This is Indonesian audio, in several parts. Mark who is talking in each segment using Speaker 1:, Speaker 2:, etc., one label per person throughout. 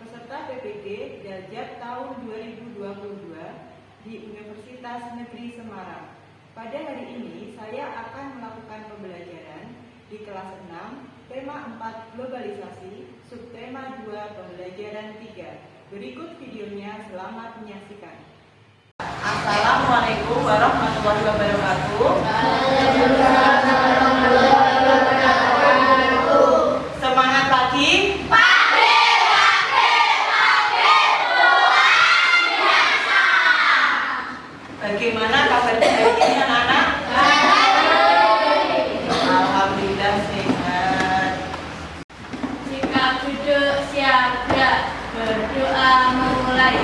Speaker 1: peserta PPG Derajat tahun 2022 di Universitas Negeri Semarang. Pada hari ini saya akan melakukan pembelajaran di kelas 6, tema 4 globalisasi, subtema 2 pembelajaran 3. Berikut videonya, selamat menyaksikan. Assalamualaikum warahmatullahi wabarakatuh. Semangat pagi. Bagaimana kabarnya hari ini anak-anak? Alhamdulillah sehat.
Speaker 2: Sikap duduk siaga, berdoa mulai.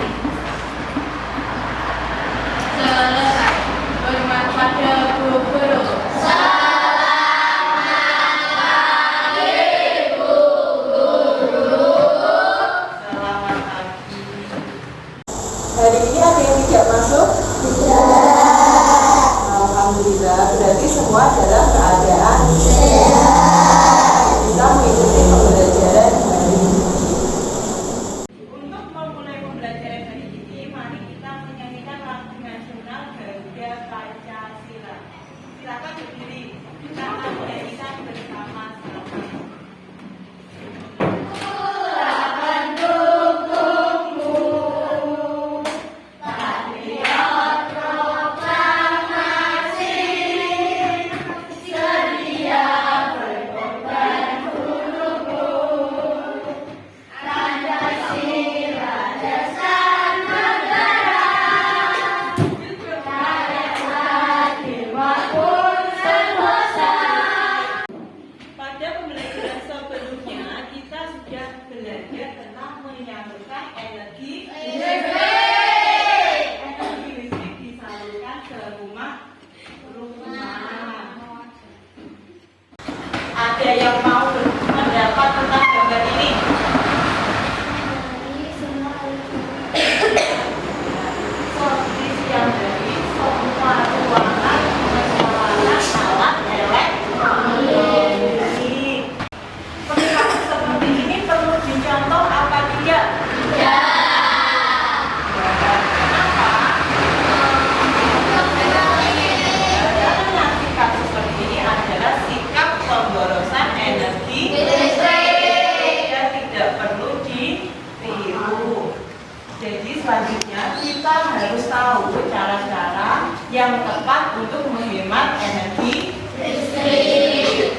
Speaker 2: Selesai. Hormat pada Bu Guru.
Speaker 1: Selamat pagi. Hari ini ada yang tidak masuk? Alhamdulillah, berarti semua dalam keadaan sehat. Kita mengikuti pembelajaran hari ini. Untuk memulai pembelajaran hari ini, mari kita menyanyikan lagu nasional Garuda Pancasila. Silakan berdiri, kita akan menyanyikan bersama-sama. Pada pembelajaran sebelumnya, kita sudah belajar tentang menyalurkan energi listrik. Energi listrik disalurkan ke rumah. Ada yang mau mendapat tentang gambar ini? Seperti yang dari semua ruangan menggunakan alat elektronik. Perilaku seperti ini perlu dicontoh apa tidak? Kenapa? Karena sikap seperti ini adalah sikap pemborosan energi listrik dan tidak perlu ditiru. Jadi selanjutnya kita harus tahu cara-cara yang tepat untuk menghemat energi listrik.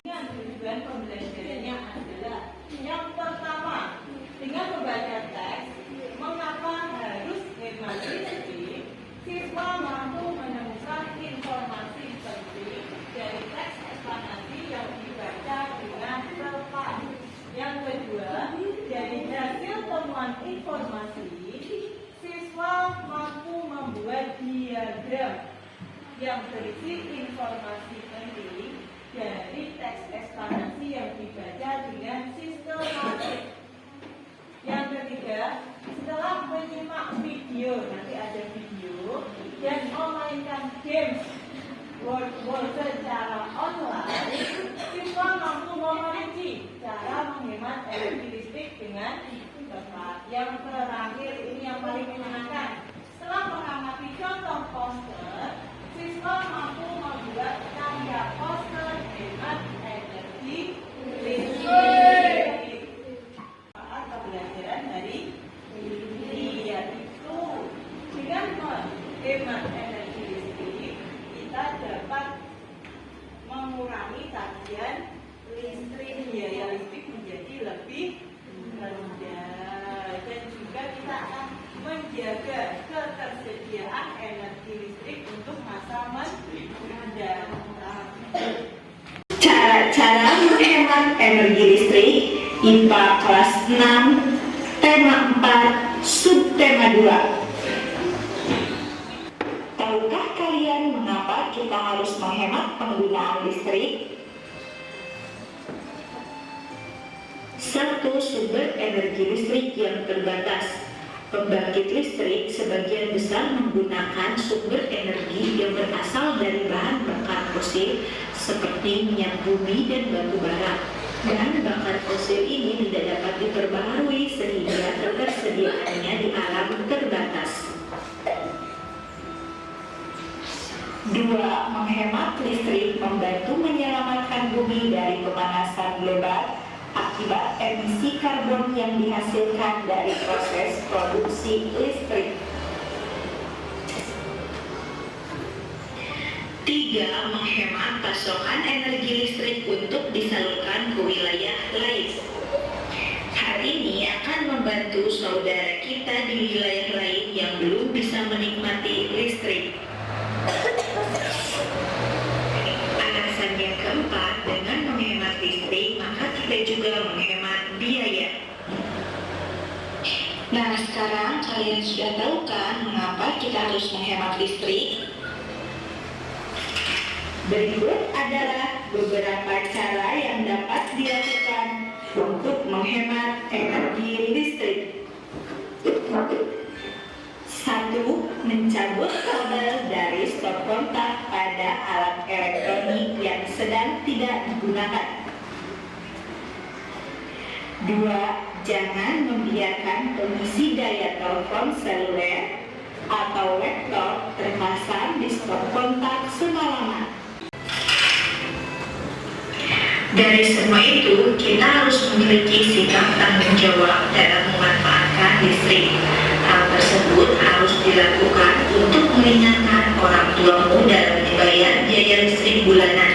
Speaker 1: Tujuan pembelajarannya adalah yang pertama, dengan membaca teks, mengapa harus hemat listrik, siswa mampu menemukan informasi penting dari teks eksplanasi yang dibaca dengan tepat. Yang kedua, dari hasil temuan informasi, siswa mampu membuat diagram yang berisi informasi penting dari teks eksplanasi yang dibaca dengan sistematik. Yang ketiga, setelah menyimak video, nanti ada video, dan memainkan games word secara online, siswa mampu memengerti cara menghemat energi listrik dengan tepat. Yang terakhir, ini yang paling menyenangkan. Setelah mengamati contoh poster, siswa mampu membuat karya poster hemat energi listrik. Pembelajaran hari ini yaitu dengan menghemat energi listrik, kita dapat mengurangi tagihan listrik, biaya listrik menjadi lebih rendah, dan juga kita akan menjaga ketersediaan energi listrik untuk masa mendatang.
Speaker 3: Cara-cara menghemat energi listrik IPA kelas 6, tema 4, subtema 2. Tahukah kalian mengapa kita harus menghemat penggunaan listrik? Satu, sumber energi listrik yang terbatas. Pembangkit listrik sebagian besar menggunakan sumber energi yang berasal dari bahan bakar fosil seperti minyak bumi dan batu bara. Bahan bakar fosil ini tidak dapat diperbaharui Dua, menghemat listrik membantu menyelamatkan bumi dari pemanasan global akibat emisi karbon yang dihasilkan dari proses produksi listrik. Tiga, menghemat pasokan energi listrik untuk disalurkan ke wilayah lain. Hal ini akan membantu saudara kita di wilayah lain yang belum bisa menikmati listrik. Alasan yang keempat, dengan menghemat listrik, maka kita juga menghemat biaya. Nah, sekarang kalian sudah tahu kan mengapa kita harus menghemat listrik? Berikut adalah beberapa cara yang dapat dilakukan untuk menghemat energi listrik. 1. Mencabut kabel dari stop kontak pada alat elektronik yang sedang tidak digunakan. 2. Jangan membiarkan pengisi daya telepon seluler atau laptop terpasang di stop kontak semalaman. Dari semua itu, kita harus memiliki sikap tanggung jawab dalam memanfaatkan listrik. Hal tersebut harus dilakukan untuk meringankan orang tuamu dalam membayar biaya listrik bulanan.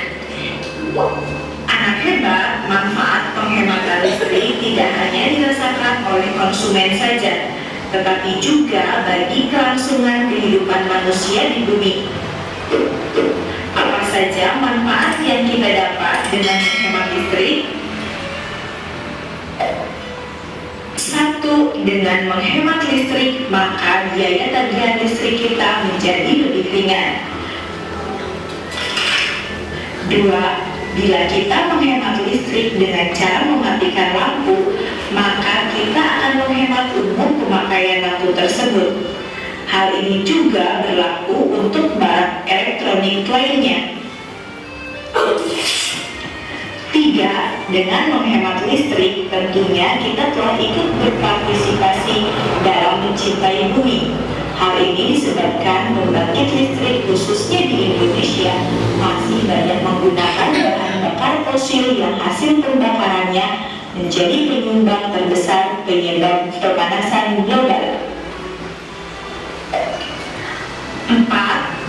Speaker 3: Anak hebat, manfaat penghematan listrik tidak hanya dirasakan oleh konsumen saja, tetapi juga bagi kelangsungan kehidupan manusia di bumi. Apa saja manfaat yang kita dapat dengan menghemat listrik? 1. Dengan menghemat listrik, maka biaya tagihan listrik kita menjadi lebih ringan. 2. Bila kita menghemat listrik dengan cara mematikan lampu, maka kita akan menghemat umum pemakaian lampu tersebut. Hal ini juga berlaku untuk barang elektronik lainnya. 3. Dengan menghemat listrik, tentunya kita telah ikut berpartisipasi dalam mencintai bumi. Hal ini disebabkan pembangkit listrik khususnya di Indonesia masih banyak menggunakan bahan bakar fosil yang hasil pembakarannya menjadi penyumbang terbesar penyebab pemanasan global. 4.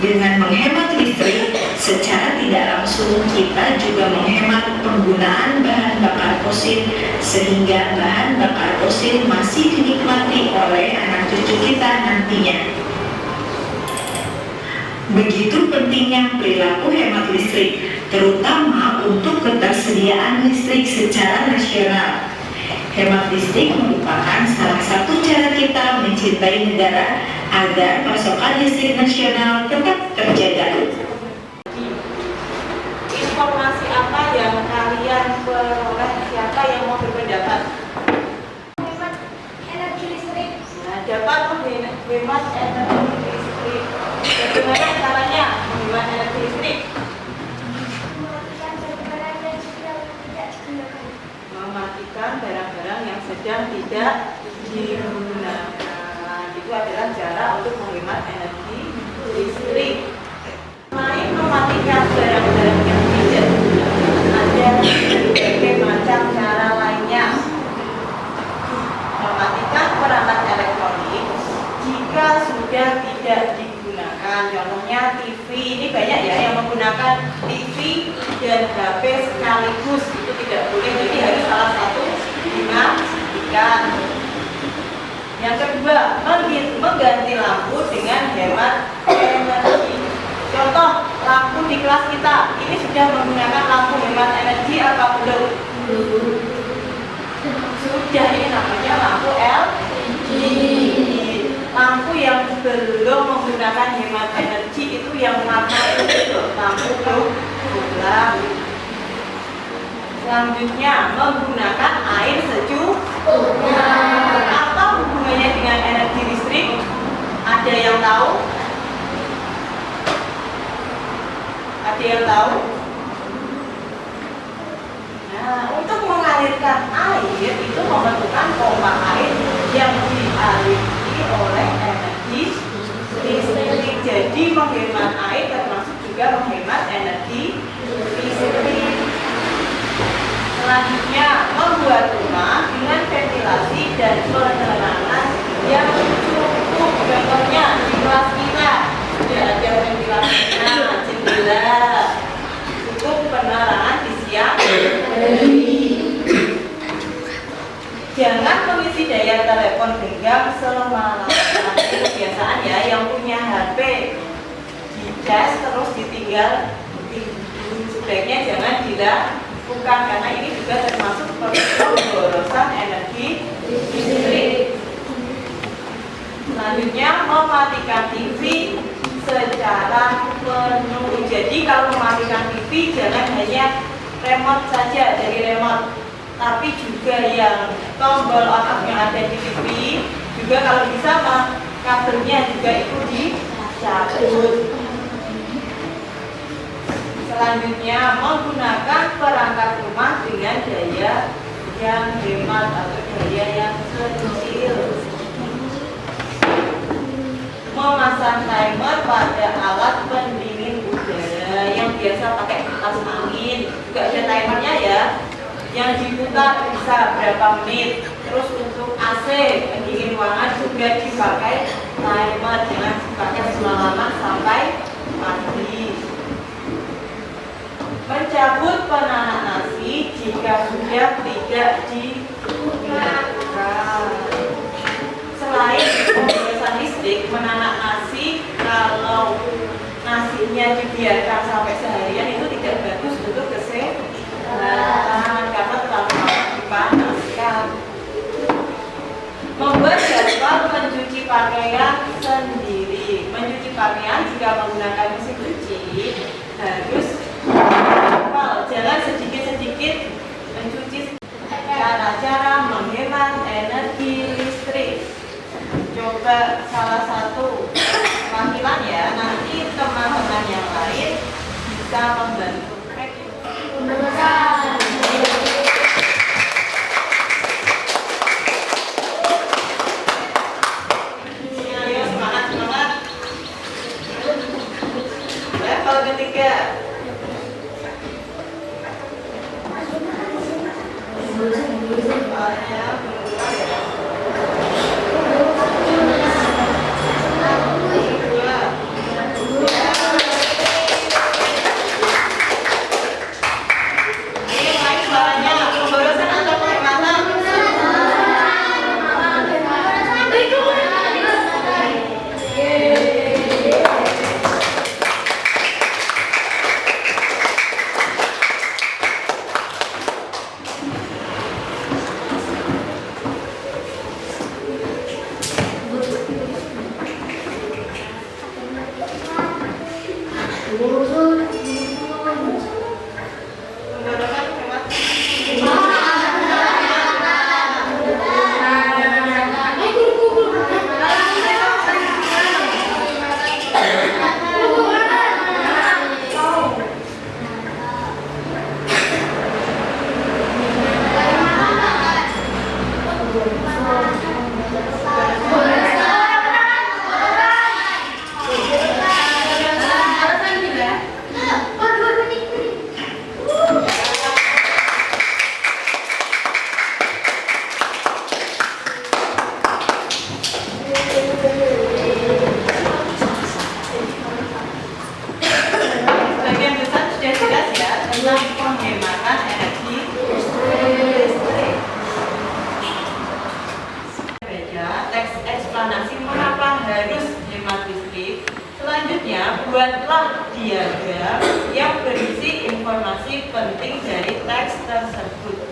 Speaker 3: Dengan menghemat listrik, secara tidak langsung kita juga menghemat penggunaan bahan bakar fosil sehingga bahan bakar fosil masih dinikmati oleh anak cucu kita nantinya. Begitu pentingnya perilaku hemat listrik, terutama untuk ketersediaan listrik secara nasional. Hemat listrik merupakan salah satu cara kita mencintai negara agar pasokan listrik nasional tetap terjaga.
Speaker 1: Informasi apa yang kalian peroleh? Siapa yang mau berpendapat?
Speaker 2: Hemat energi listrik.
Speaker 1: Nah, dapat menghemat energi listrik. Bagaimana caranya menghemat energi listrik?
Speaker 2: Mematikan barang-barang yang sudah tidak digunakan.
Speaker 1: Mematikan barang-barang yang sedang tidak digunakan. Itu adalah cara untuk menghemat energi listrik. Selain mematikan barang-barang yang tidak digunakan, ada berbagai macam cara lainnya. Mematikan perangkat elektronik jika sudah tidak digunakan. Contohnya TV, ini banyak ya yang menggunakan TV dan HP sekaligus, itu tidak boleh, jadi harus salah satu dimatikan. Yang kedua, mengganti lampu dengan hemat energi. Contoh, lampu di kelas kita ini sudah menggunakan lampu hemat energi apa belum? Sudah, ini namanya lampu LED. Lampu yang belum menggunakan hemat energi itu yang warna itu, lampu bola. Selanjutnya, menggunakan air sejuk. Apa hubungannya dengan energi listrik? Ada yang tahu? Ada yang tahu? Nah, untuk mengalirkan air itu memerlukan pompa air yang dialiri oleh energi listrik. Jadi menghemat air termasuk juga mengisi daya telepon genggam semalam. Ini kebiasaan ya, yang punya HP dicas terus ditinggal, sebaiknya jangan dilakukan karena ini juga termasuk pemborosan energi listrik. Selanjutnya, mematikan TV secara penuh. Jadi kalau mematikan TV jangan hanya remote saja dari remote, tapi juga yang tombol on off yang ada di TV juga kalau bisa kabelnya juga itu dicabut. Selanjutnya, menggunakan perangkat rumah dengan daya yang hemat atau daya yang kecil. Memasang timer pada alat pendingin udara yang biasa pakai kipas angin, juga ada timernya ya, yang diputar bisa berapa menit. Terus untuk AC pendingin ruangan juga dipakai timer, jangan dipakai semalaman sampai pagi. Mencabut penanak nasi jika sudah tidak digunakan. Selain pemborosan listrik, menanak nasi kalau nasinya dibiarkan sampai seharian itu tidak bagus untuk kesehatan karena terlalu lama dipanaskan. Membuat jadwal mencuci pakaian sendiri. Mencuci pakaian jika menggunakan mesin cuci harus jangan sedikit-sedikit mencuci. Cara-cara menghemat energi listrik. Coba salah satu tampilan ya, nanti teman-teman yang lain bisa membantu. Ayo semangat. Level ketiga. Buatlah diagram yang berisi informasi penting dari teks tersebut.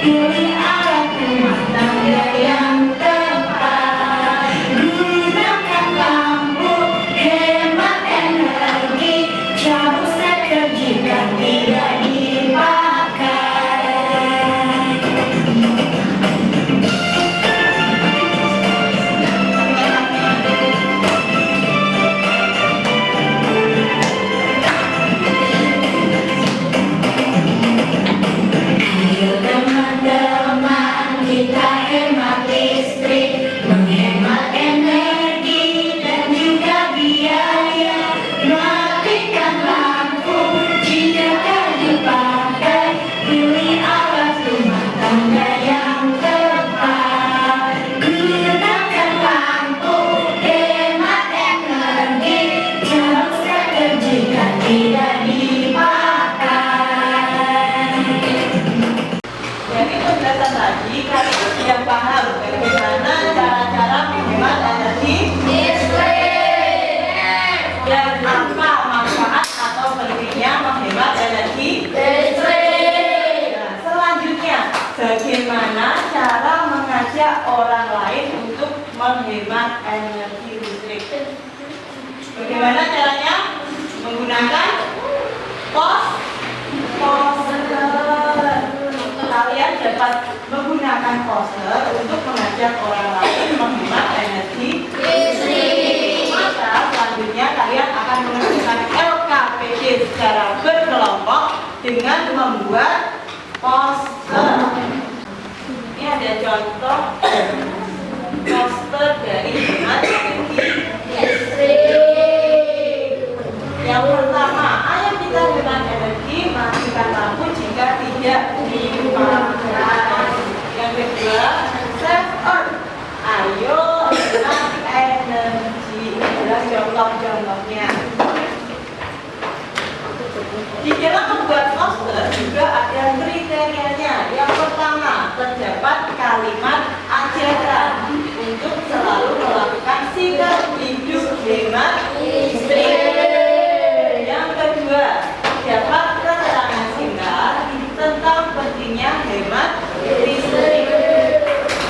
Speaker 3: Pilih alat rumah tangga yang tepat. Gunakan lampu, hemat energi. Cabut steker jika tidak dipakai. Ayo teman-teman, kita hemat listrik, menghemat energi dan juga biaya. Matikan lampu jika tak dipakai. Pilih alat rumah tangga yang tepat. Gunakan lampu, hemat energi. Cabut steker jika tidak dipakai.
Speaker 1: Jadi penjelasan tadi kalian sudah paham bagaimana cara-cara menghemat energi listrik dan apa manfaat atau pentingnya menghemat energi listrik. Nah, selanjutnya bagaimana cara mengajak orang lain untuk menghemat energi listrik? Bagaimana caranya? Menggunakan poster. Kalian dapat menggunakan poster untuk mengajak orang lain menghemat energi listrik. Maka selanjutnya kalian akan mengerjakan LKPD secara berkelompok dengan membuat poster. Ini ada contoh poster dari hemat energi listrik. Yang pertama, ayo kita hemat energi, matikan lampu jika tidak dipakai. Yang kedua, save earth. Ayo hemat energi. Adalah contoh-contohnya. Di dalam membuat poster juga ada kriterianya. Yang pertama, terdapat kalimat ajaran untuk selalu melakukan sikap hidup hemat listrik. Yang kedua, dapat keterangan singkat tentang pentingnya hemat listrik.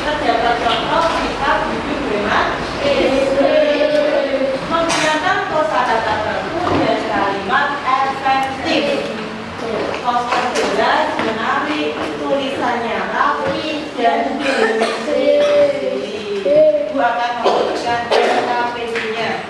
Speaker 1: Terdapat contoh sikap hidup hemat listrik. Menggunakan kosakata baku dan kalimat efektif. Poster jelas, menarik, tulisannya rapi dan bersih. Ibu akan memberikan LKPD-nya.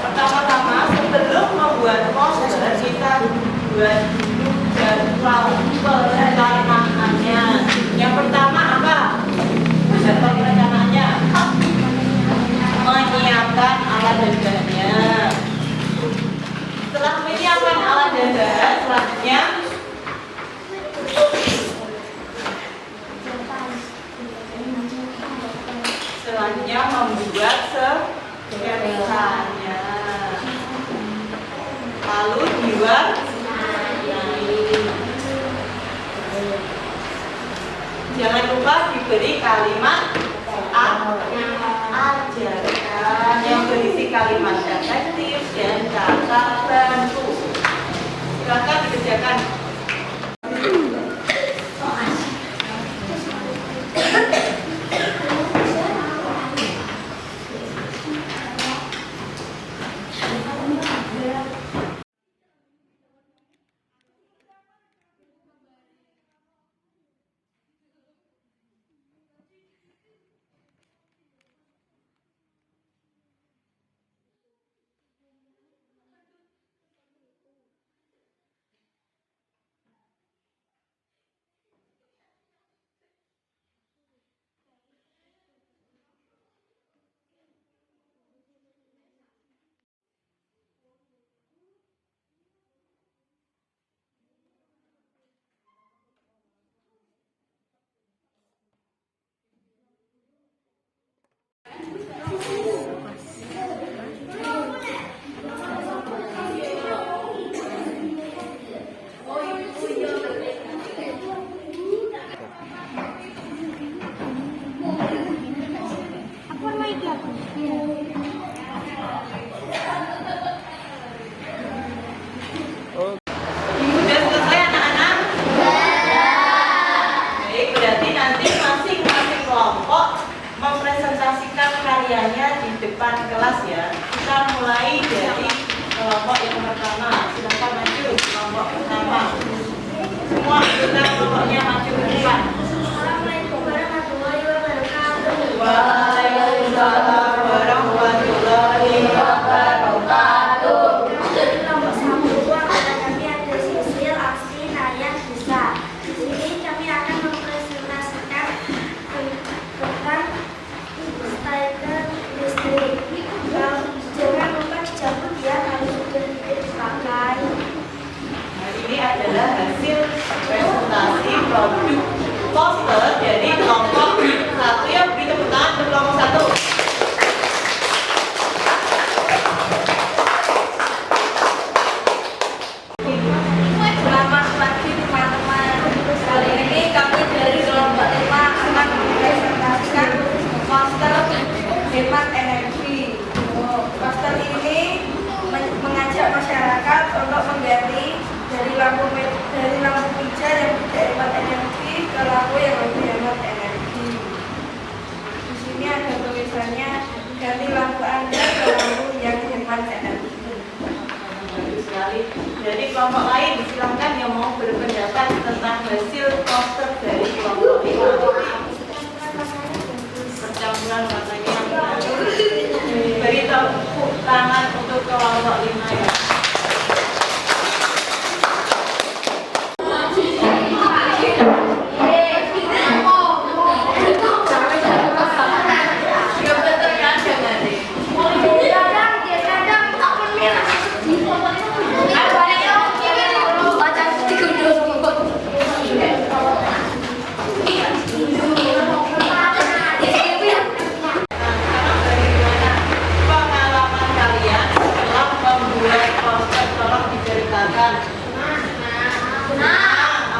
Speaker 1: Pertama-tama sebelum membuat poster kita buat dulu jadwal perencanaannya. Yang pertama apa? Jadwal perencanaannya menyiapkan alat dan bahannya. Setelah menyiapkan alat dan bahan, selanjutnya membuat sketsanya. Lalu diwarnai. Jangan lupa diberi kalimat ajaran yang berisi kalimat efektif dan kata bantu. Silakan dikerjakan. semua anggota kelompoknya maju ke depan.
Speaker 2: Assalamualaikum warahmatullahi wabarakatuh.
Speaker 1: Waalaikumsalam warahmatullahi wabarakatuh.
Speaker 2: Dari kelompok 1 anggota kami ada Sisil, Asli, Nayan, Bisa. Di sini kami akan mempresentasikan tentang starter listrik. Jangan lupa dicabut ya kalau sudah dipakai.
Speaker 1: Nah, ini adalah hasil presentasi produk poster dari kelompok 1. Ya, beri tepuk tangan untuk kelompok 1.
Speaker 4: Selamat pagi teman-teman. Kali ini kami dari kelompok 5 akan mempresentasikan poster hemat energi. Poster ini mengajak masyarakat untuk mengganti dari lampu pijar yang tidak hemat energi ke lampu yang lebih hemat energi. Di sini ada tulisannya ganti lampu Anda ke lampu yang hemat energi.
Speaker 1: Bagus sekali. Jadi kelompok lain silakan yang mau berpendapat tentang hasil poster dari kelompok 5. Percampuran warnanya. Beri tepuk tangan untuk kelompok 5 ya. Pengalaman kalian setelah membuat poster, tolong diceritakan.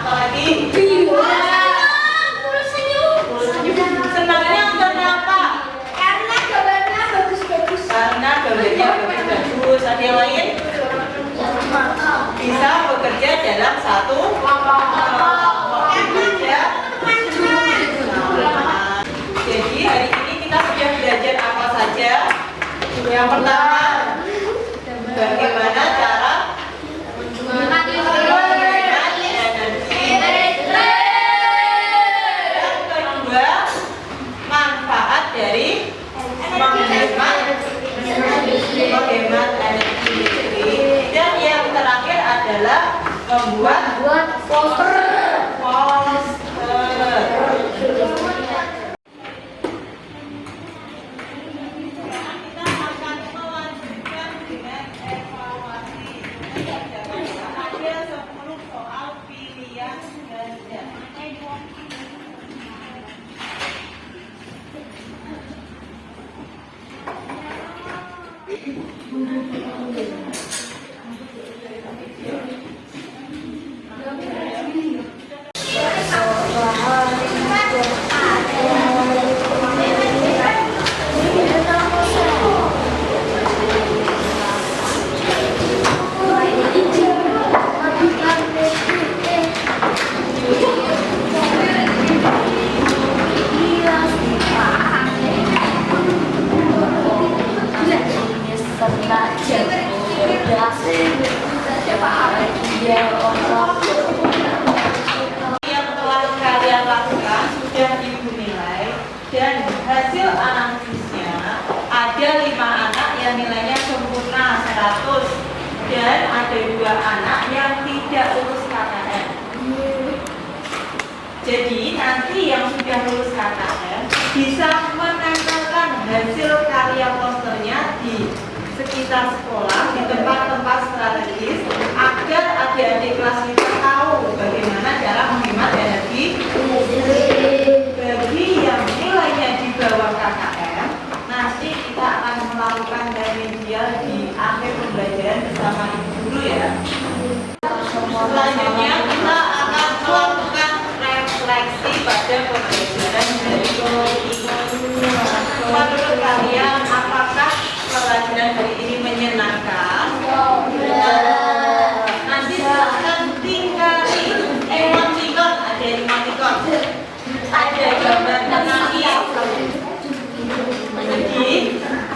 Speaker 1: Apalagi? Senangnya kenapa?
Speaker 2: Karena gambarnya bagus-bagus.
Speaker 1: Karena gambarnya bagus. Ada yang lain? Bisa bekerja dalam satu kelompok. Bekerja bersama. Jadi hari ini kita sudah belajar apa saja? Yang pertama, bagaimana cara menghemat energi. Yang kedua, manfaat dari menghemat energi listrik. Dan yang terakhir adalah membuat poster. Kita akan melanjutkan dengan evaluasi. Ada 10 soal pilihan ganda. Yang telah kalian lakukan sudah ibu nilai dan hasil analisisnya ada 5 anak yang nilainya sempurna 100 dan ada 2 anak yang tidak lulus KKN. Jadi nanti yang sudah lulus KKN bisa menempelkan hasil karya posternya di sekitar sekolah, di tempat-tempat strategis agar adik-adik kelas kita tahu bagaimana cara menghemat energi. Bagi yang nilainya di bawah KKM, nanti kita akan melakukan remedial di akhir pembelajaran bersama ibu guru ya. Selanjutnya kita akan melakukan refleksi pada pembelajaran dari menurut kalian apakah pelajaran hari ini menyenangkan? Nanti silahkan tinggali emoticon, ada emoticon, ada gambar menangis, sedih,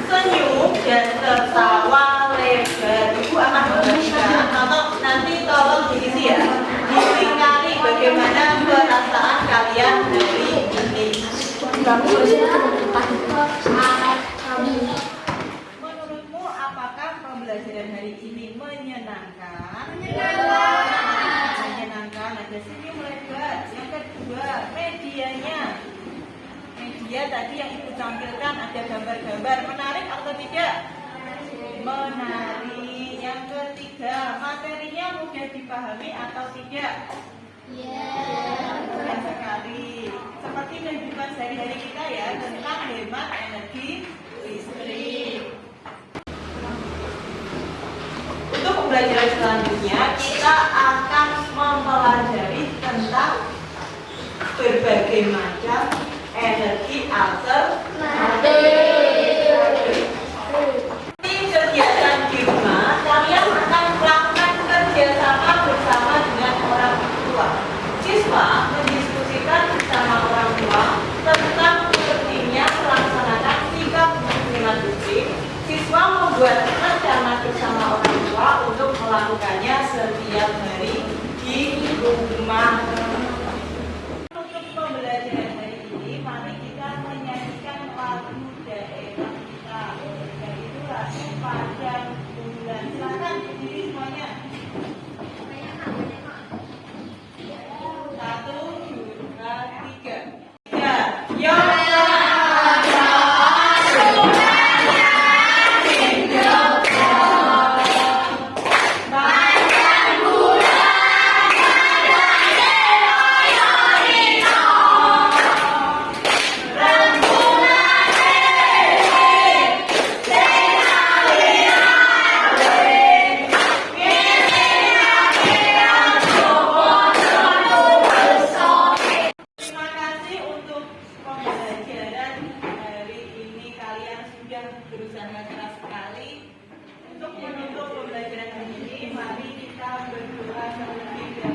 Speaker 1: senyum, dan tertawa lebar. Ibu akan membagikan atau nanti tolong diisi ya, ditinggali
Speaker 2: kami bersyukur kepada kami.
Speaker 1: Menurutmu apakah pembelajaran hari ini menyenangkan? Menyenangkan. Ada sini mulai berat. Yang kedua, medianya. Media tadi yang Ibu tampilkan ada gambar-gambar. Menarik atau tidak? Menarik. Yang ketiga, materinya mudah dipahami atau tidak? Mudah sekali. Seperti kehidupan sehari-hari kita ya, tentang hemat energi listrik. Untuk pembelajaran selanjutnya, kita akan mempelajari tentang berbagai macam energi alternatif. Di kegiatan di rumah, kalian akan melakukan kerjasama bersama dengan orang tua. Siswa mendiskusikan bersama orang tua tentang pentingnya melaksanakan sikap hemat listrik. Siswa membuat rencana bersama orang tua untuk melakukannya setiap hari di rumah. Untuk pembelajaran hari ini, mari kita menyanyikan lagu daerah kita, yaitu lagu Padang Bulan. Silakan berdiri semuanya. 1, 2, 3. Ya. Terima kasih untuk pembelajaran hari ini. Kalian sudah berusaha keras sekali. Untuk menutup pembelajaran hari ini, mari kita berdoa terlebih dahulu.